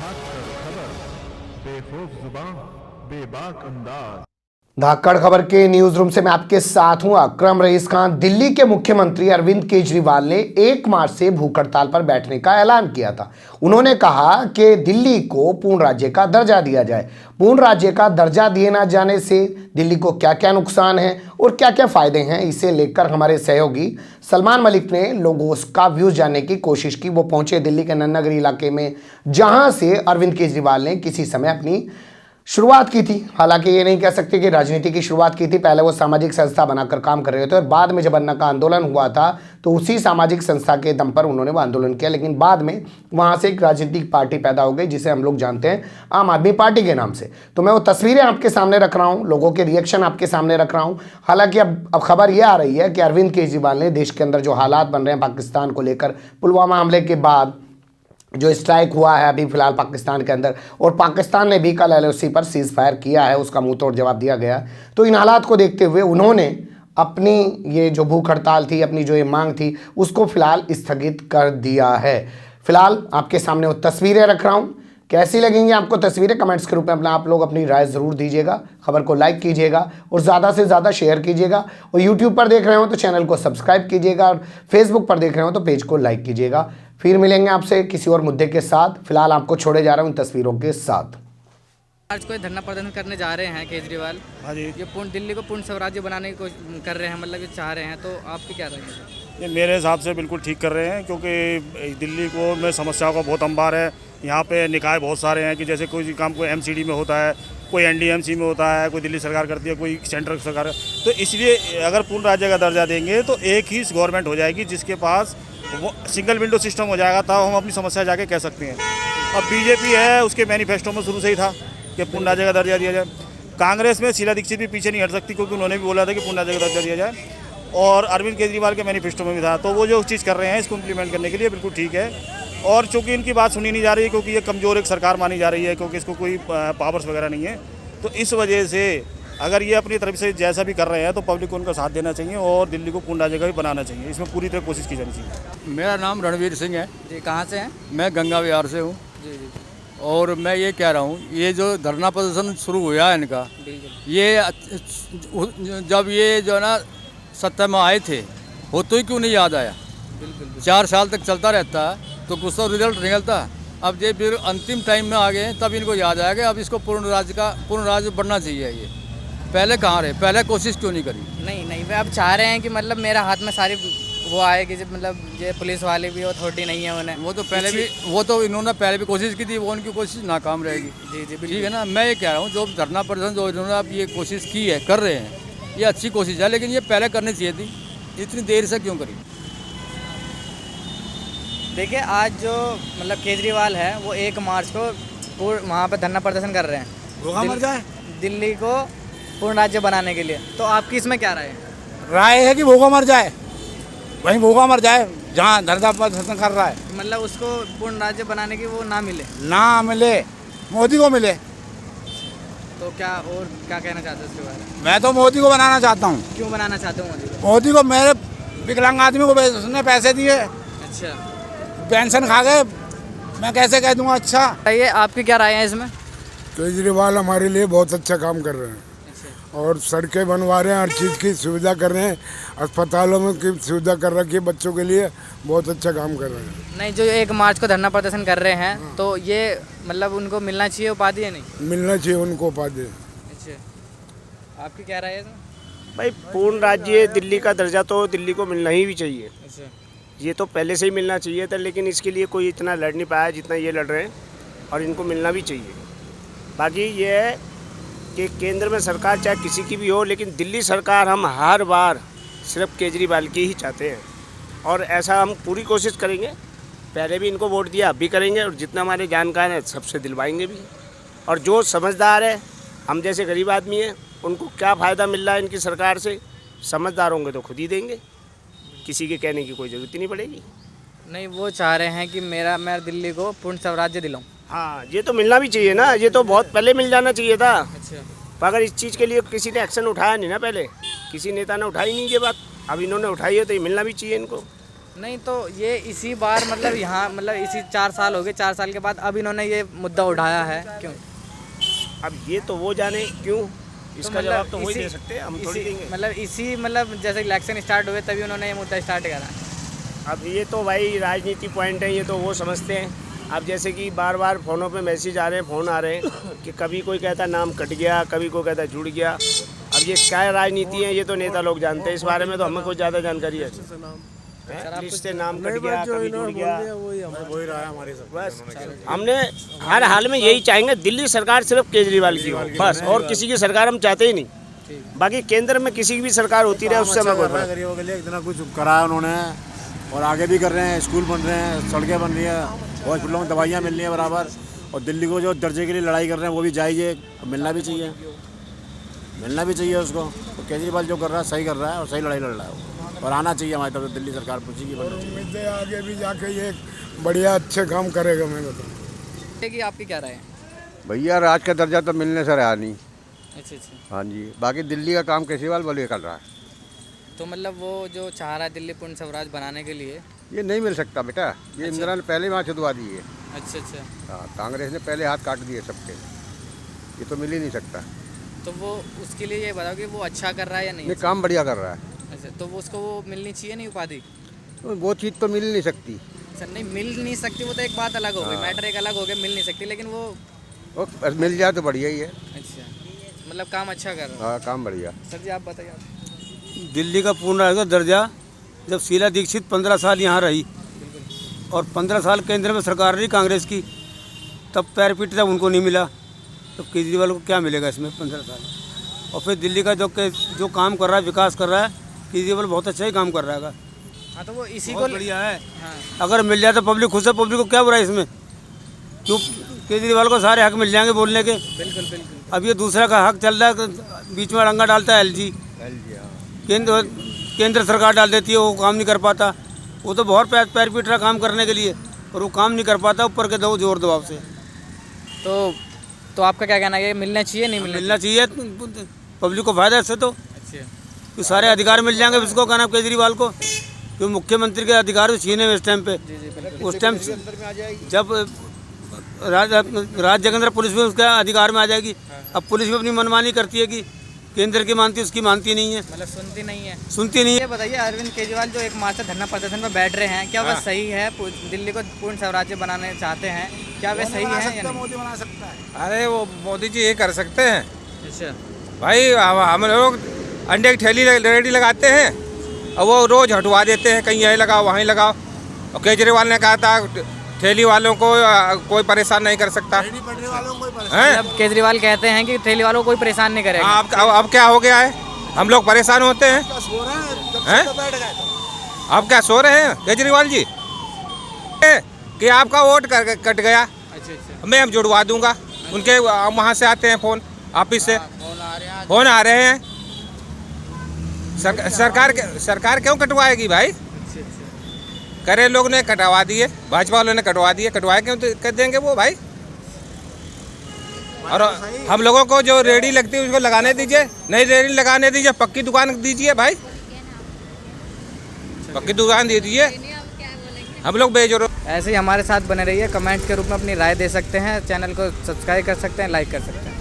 खबर बेखौफ जुबान बेबाक अंदाज। धाकड़ खबर के न्यूज रूम से मैं आपके साथ हूं अकरम रईस खान। दिल्ली के मुख्यमंत्री अरविंद केजरीवाल ने 1 मार्च से भूख हड़ताल पर बैठने का ऐलान किया था। उन्होंने कहा कि दिल्ली को पूर्ण राज्य का दर्जा दिया जाए। पूर्ण राज्य का दर्जा दिए ना जाने से दिल्ली को क्या क्या नुकसान है और क्या क्या फायदे हैं, इसे लेकर हमारे सहयोगी सलमान मलिक ने लोगों का व्यूज जानने की कोशिश की। वो पहुंचे दिल्ली के नन्नानगर इलाके में, जहां से अरविंद केजरीवाल ने किसी समय अपनी शुरुआत की थी। हालांकि ये नहीं कह सकते कि राजनीति की शुरुआत की थी, पहले वो सामाजिक संस्था बनाकर काम कर रहे थे और बाद में जब अन्ना का आंदोलन हुआ था तो उसी सामाजिक संस्था के दम पर उन्होंने वो आंदोलन किया। लेकिन बाद में वहाँ से एक राजनीतिक पार्टी पैदा हो गई जिसे हम लोग जानते हैं आम आदमी पार्टी के नाम से। तो मैं वो तस्वीरें आपके सामने रख रहा हूँ, लोगों के रिएक्शन आपके सामने रख रहा हूँ। हालांकि अब खबर यह आ रही है कि अरविंद केजरीवाल ने देश के अंदर जो हालात बन रहे हैं पाकिस्तान को लेकर, पुलवामा हमले के बाद जो स्ट्राइक हुआ है अभी फिलहाल पाकिस्तान के अंदर, और पाकिस्तान ने भी कल एलओसी पर सीज फायर किया है, उसका मुंह तोड़ जवाब दिया गया। तो इन हालात को देखते हुए उन्होंने अपनी ये जो भूख हड़ताल थी, अपनी जो ये मांग थी, उसको फिलहाल स्थगित कर दिया है। फिलहाल आपके सामने वो तस्वीरें रख रहा हूँ। कैसी लगेंगी आपको तस्वीरें, कमेंट्स के रूप में आप लोग अपनी राय ज़रूर दीजिएगा। खबर को लाइक कीजिएगा और ज़्यादा से ज़्यादा शेयर कीजिएगा। और यूट्यूब पर देख रहे हो तो चैनल को सब्सक्राइब कीजिएगा और फेसबुक पर देख रहे हो तो पेज को लाइक कीजिएगा। फिर मिलेंगे आपसे किसी और मुद्दे के साथ। फिलहाल आपको छोड़े जा रहा हूँ इन तस्वीरों के साथ। आज कोई धरना प्रदर्शन करने जा रहे हैं केजरीवाल। हाँ जी, ये दिल्ली को पूर्ण स्वराज्य बनाने की कर रहे हैं, मतलब ये चाह रहे हैं, तो आपकी क्या राय है? ये मेरे हिसाब से बिल्कुल ठीक कर रहे हैं, क्योंकि दिल्ली को में समस्याओं का बहुत अंबार है। यहाँ पे निकाय बहुत सारे हैं कि जैसे कोई काम कोई एमसीडी में होता है, कोई एनडीएमसी में होता है, कोई दिल्ली सरकार करती है, कोई सेंट्रल सरकार। तो इसलिए अगर पूर्ण राज्य का दर्जा देंगे तो एक ही गवर्नमेंट हो जाएगी जिसके पास वो सिंगल विंडो सिस्टम हो जाएगा, तब हम अपनी समस्या जाके कह सकते हैं। अब बीजेपी है, उसके मैनिफेस्टो में शुरू से ही था कि पूर्ण राज्य का दर्जा दिया जाए। कांग्रेस में शीला दीक्षित भी पीछे नहीं हट सकती, क्योंकि उन्होंने भी बोला था कि पूर्ण राज्य का दर्जा दिया जाए, और अरविंद केजरीवाल के मैनिफेस्टो में भी था। तो वो जो चीज़ कर रहे हैं इसको इम्प्लीमेंट करने के लिए बिल्कुल ठीक है। और चूँकि इनकी बात सुनी नहीं जा रही है, क्योंकि ये कमज़ोर एक सरकार मानी जा रही है, क्योंकि इसको कोई पावर्स वगैरह नहीं है, तो इस वजह से अगर ये अपनी तरफ से जैसा भी कर रहे हैं तो पब्लिक को उनका साथ देना चाहिए और दिल्ली को पूर्ण राज्य का भी बनाना चाहिए। इसमें पूरी तरह कोशिश की जानी चाहिए। मेरा नाम रणवीर सिंह है जी, कहाँ से हैं? मैं गंगा विहार से हूँ। जी जी और मैं ये कह रहा हूँ, ये जो धरना प्रदर्शन शुरू हुआ है इनका, ये जब ये जो है ना सत्ता में आए थे, हो तो ही क्यों नहीं याद आया? 4 साल तक चलता रहता है तो कुछ तो रिजल्ट निकलता। अब ये फिर अंतिम टाइम में आ गए तब इनको याद आया कि अब इसको पूर्ण राज्य बनना चाहिए। ये पहले कहाँ रहे, पहले कोशिश क्यों नहीं करी? नहीं, वे अब चाह रहे हैं कि मतलब मेरा हाथ में सारी वो आए कि जब मतलब ये पुलिस वाले भी अथॉरिटी नहीं है उन्हें। वो तो पहले भी, वो तो इन्होंने पहले भी कोशिश की थी, वो उनकी कोशिश नाकाम रहेगी। जी ठीक है ना। मैं ये कह रहा हूँ, जो धरना प्रदर्शन जो इन्होंने अब ये कोशिश की है, कर रहे हैं, ये अच्छी कोशिश है, लेकिन ये पहले करनी चाहिए थी। इतनी देर से क्यों करी? देखिए, आज जो मतलब केजरीवाल है वो 1 मार्च को वहाँ पर धरना प्रदर्शन कर रहे हैं, भूखा मर जाए, दिल्ली को पूर्ण राज्य बनाने के लिए। तो आपकी इसमें क्या राय है? राय है कि भूखा मर जाए, वहीं भूखा मर जाए जहाँ धरना प्रदर्शन कर रहा है। मतलब उसको पूर्ण राज्य बनाने की वो ना मिले, ना मिले, मोदी को मिले। तो क्या और क्या कहना चाहते हो इसके बारे में? मैं तो मोदी को बनाना चाहता हूँ। क्यों बनाना चाहते हो मोदी को? मोदी को, मेरे विकलांग आदमी को उसने पैसे दिए, अच्छा, पेंशन खा गए, मैं कैसे कह दूँगा? अच्छा, ये आपकी क्या राय है इसमें? केजरीवाल हमारे लिए बहुत अच्छा काम कर रहे हैं और सड़कें बनवा रहे हैं, हर चीज़ की सुविधा कर रहे हैं, अस्पतालों में की सुविधा कर रखी है बच्चों के लिए, बहुत अच्छा काम कर रहे हैं। नहीं, जो 1 मार्च को धरना प्रदर्शन कर रहे हैं तो ये मतलब उनको मिलना चाहिए उपाधि या नहीं? मिलना चाहिए उनको उपाधि। अच्छा, आपकी क्या राय है इसमें? भाई, पूर्ण राज्य दिल्ली का दर्जा तो दिल्ली को मिलना ही भी चाहिए। अच्छा, ये तो पहले से ही मिलना चाहिए था, लेकिन इसके लिए कोई इतना लड़ नहीं पाया जितना ये लड़ रहे हैं, और इनको मिलना भी चाहिए। बाकी ये है कि केंद्र में सरकार चाहे किसी की भी हो, लेकिन दिल्ली सरकार हम हर बार सिर्फ केजरीवाल की ही चाहते हैं, और ऐसा हम पूरी कोशिश करेंगे। पहले भी इनको वोट दिया, अब भी करेंगे, और जितना हमारे जानकार हैं सबसे दिलवाएंगे भी। और जो समझदार है, हम जैसे गरीब आदमी हैं, उनको क्या फ़ायदा मिल रहा है इनकी सरकार से, समझदार होंगे तो खुद ही देंगे, किसी के कहने की कोई ज़रूरत ही नहीं पड़ेगी। नहीं, वो चाह रहे हैं कि मैं दिल्ली को पूर्ण स्वराज्य दिलाऊं। हाँ, ये तो मिलना भी चाहिए ना, ये तो बहुत पहले मिल जाना चाहिए था। अच्छा, मगर इस चीज़ के लिए किसी ने एक्शन उठाया नहीं ना, पहले किसी नेता ने उठाई नहीं ये बात, अब इन्होंने उठाई है तो ये मिलना भी चाहिए इनको। नहीं तो ये इसी बार मतलब यहाँ मतलब इसी 4 साल हो गए, 4 साल के बाद अब इन्होंने ये मुद्दा उठाया है, क्यों? अब ये तो वो जाने क्यों, इसका मतलब जवाब तो वही इसी- दे सकते हैं, हम थोड़ी देंगे। मतलब इसी मतलब जैसे इलेक्शन स्टार्ट हुए तभी उन्होंने ये मुद्दा स्टार्ट करा। अब ये तो भाई राजनीति पॉइंट है, ये तो वो समझते हैं। अब जैसे कि बार बार फ़ोनों पे मैसेज आ रहे हैं, फ़ोन आ रहे हैं कि कभी कोई कहता नाम कट गया, कभी कोई कहता जुड़ गया। अब ये क्या राजनीति है ये तो नेता लोग जानते हैं, इस बारे में तो हमें कुछ ज़्यादा जानकारी है। लिस्ट से नाम कट गया, कभी जुड़ गया, वही रहा है हमारे सब। बस हमने हर हाल में यही चाहेंगे, दिल्ली सरकार सिर्फ केजरीवाल की हो बस, और किसी की सरकार हम चाहते ही नहीं। बाकी केंद्र में किसी की भी सरकार होती रहे उससे हमें कोई फर्क नहीं। गरीबों के लिए इतना कुछ कराया उन्होंने और आगे भी कर रहे हैं। स्कूल बन रहे हैं, सड़कें बन रही हैं, हॉस्पिटलों में दवाइयाँ मिल रही हैं बराबर। और दिल्ली को जो दर्जे के लिए लड़ाई कर रहे हैं वो भी जायज़ है, मिलना भी चाहिए, मिलना भी चाहिए उसको। तो केजरीवाल जो कर रहा है सही कर रहा है और सही लड़ाई लड़ रहा है वो। और आना चाहिए हमारी तरफ दिल्ली सरकार पूछेगी। उम्मीद है आगे भी जाके ये बढ़िया अच्छे काम करेगा, मैं बताऊँ। कि आपकी क्या राय है? भैया राज का दर्जा तो मिलने से रहा नहीं। अच्छा अच्छा। हाँ जी, बाकी दिल्ली का काम केजरीवाल बोले कर रहा है। तो मतलब वो जो चाह रहा है दिल्ली पूर्ण स्वराज बनाने के लिए। ये नहीं मिल सकता बेटा, ये इंदिरा ने पहले वहाँ छुड़वा दी है। अच्छा अच्छा। हाँ, कांग्रेस ने पहले हाथ काट दिए सबके, ये तो मिल ही नहीं सकता। तो वो उसके लिए ये बताओ कि वो अच्छा कर रहा है या नहीं? ये काम बढ़िया कर रहा है, अच्छा, तो वो उसको वो मिलनी चाहिए नहीं उपाधि? तो वो चीज़ तो मिल नहीं सकती। अच्छा, नहीं मिल नहीं सकती, वो तो एक बात अलग हो गई, मैटर एक अलग हो गया, मिल नहीं सकती, लेकिन वो मिल जाए तो बढ़िया ही है। अच्छा मतलब काम अच्छा कर रहा है। हाँ, काम बढ़िया। सर जी आप बताइए। दिल्ली का पूर्ण रहेगा दर्जा जब शीला दीक्षित 15 साल यहाँ रही और 15 साल केंद्र में सरकार रही कांग्रेस की, तब पैर पीट जब उनको नहीं मिला, तो केजरीवाल को क्या मिलेगा इसमें 15 साल। और फिर दिल्ली का जो काम कर रहा है, विकास कर रहा है, केजरीवाल बहुत अच्छा ही काम कर रहा है। हाँ तो वो इसी को बहुत बढ़िया है। हाँ अगर मिल जाए तो पब्लिक खुश है, पब्लिक को क्या बुरा है इसमें? क्यों केजरीवाल को सारे हक मिल जाएंगे बोलने के। बिल्कुल बिल्कुल। अब ये दूसरा का हक चल रहा है, बीच में रंगा डालता है एलजी। केंद्र सरकार डाल देती है, वो काम नहीं कर पाता। वो तो बहुत पैर पीट रहा काम करने के लिए और वो काम नहीं कर पाता ऊपर के दो जोर दबाव से। तो आपका क्या कहना है, ये मिलना चाहिए नहीं मिलना चाहिए, पब्लिक को फायदा है इससे। तो अच्छा कि सारे अधिकार मिल जाएंगे इसको, कहना केजरीवाल को, क्योंकि मुख्यमंत्री के अधिकार छीने में इस टाइम पे। उस टाइम जब राज जगेंद्र पुलिस भी उसके अधिकार में आ जाएगी। अब पुलिस भी अपनी मनमानी करती है कि केंद्र की मानती है, उसकी मानती नहीं है, मतलब सुनती नहीं है। सुनती नहीं है। ये बताइए, अरविंद केजरीवाल जो 1 मार्च से धरना प्रदर्शन पर बैठ रहे हैं, क्या वह सही है? दिल्ली को पूर्ण स्वराज्य बनाने चाहते हैं, क्या वे सही है या नहीं? मोदी बना सकता है। अरे वो मोदी जी ये कर सकते हैं अच्छा भाई। हम लोग अंडे की ठेली रेडी लगाते हैं और वो रोज़ हटवा देते हैं, कहीं यहीं लगाओ वहीं लगाओ। और केजरीवाल ने कहा था ठेली वालों को कोई परेशान नहीं कर सकता है। मतलब केजरीवाल कहते हैं कि ठेली वालों को कोई परेशान नहीं करेगा। अब क्या हो गया है, हम लोग परेशान होते हैं। अब क्या सो रहे हैं केजरीवाल जी कि आपका वोट कट गया, अच्छा अच्छा। मैं अब जुड़वा दूंगा। उनके वहाँ से आते हैं फ़ोन, ऑफिस से फ़ोन आ रहे हैं। सरकार क्यों कटवाएगी भाई? करे लोग ने कटवा दिए, भाजपा वालों ने कटवा दिए, कटवाए क्यों कर देंगे वो भाई? और हम लोगों को जो रेडी लगती है उसको लगाने दीजिए, नहीं रेडी लगाने दीजिए, पक्की दुकान दीजिए भाई, पक्की दुकान दे दीजिए, हम लोग बेरोजगार। ऐसे ही हमारे साथ बने रहिए, कमेंट के रूप में अपनी राय दे सकते हैं, चैनल को सब्सक्राइब कर सकते हैं, लाइक कर सकते हैं।